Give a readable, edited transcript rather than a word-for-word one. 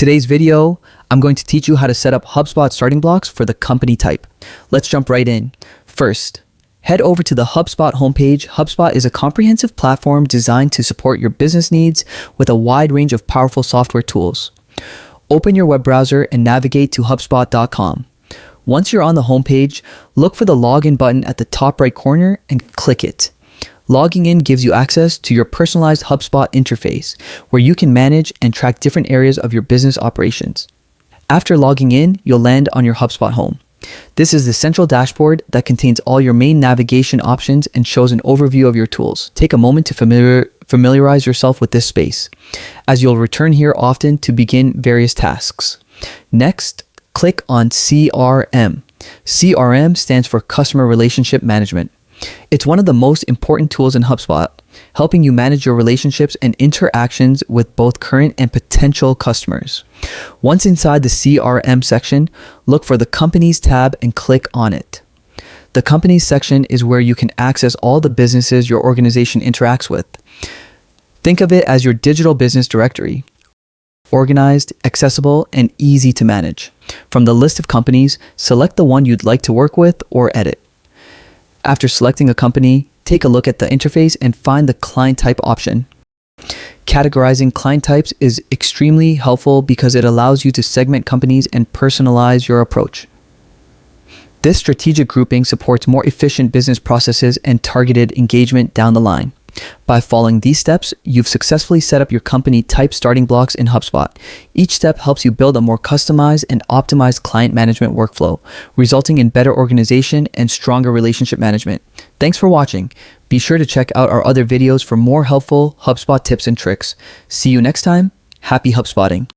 today's video, I'm going to teach you how to set up HubSpot starting blocks for the company type. Let's jump right in. First, head over to the HubSpot homepage. HubSpot is a comprehensive platform designed to support your business needs with a wide range of powerful software tools. Open your web browser and navigate to hubspot.com. Once you're on the homepage, look for the login button at the top right corner and click it. Logging in gives you access to your personalized HubSpot interface, where you can manage and track different areas of your business operations. After logging in, you'll land on your HubSpot home. This is the central dashboard that contains all your main navigation options and shows an overview of your tools. Take a moment to familiarize yourself with this space, as you'll return here often to begin various tasks. Next, click on CRM. CRM stands for Customer Relationship Management. It's one of the most important tools in HubSpot, helping you manage your relationships and interactions with both current and potential customers. Once inside the CRM section, look for the Companies tab and click on it. The Companies section is where you can access all the businesses your organization interacts with. Think of it as your digital business directory. Organized, accessible, and easy to manage. From the list of companies, select the one you'd like to work with or edit. After selecting a company, take a look at the interface and find the client type option. Categorizing client types is extremely helpful because it allows you to segment companies and personalize your approach. This strategic grouping supports more efficient business processes and targeted engagement down the line. By following these steps, you've successfully set up your company type starting blocks in HubSpot. Each step helps you build a more customized and optimized client management workflow, resulting in better organization and stronger relationship management. Thanks for watching. Be sure to check out our other videos for more helpful HubSpot tips and tricks. See you next time. Happy HubSpotting.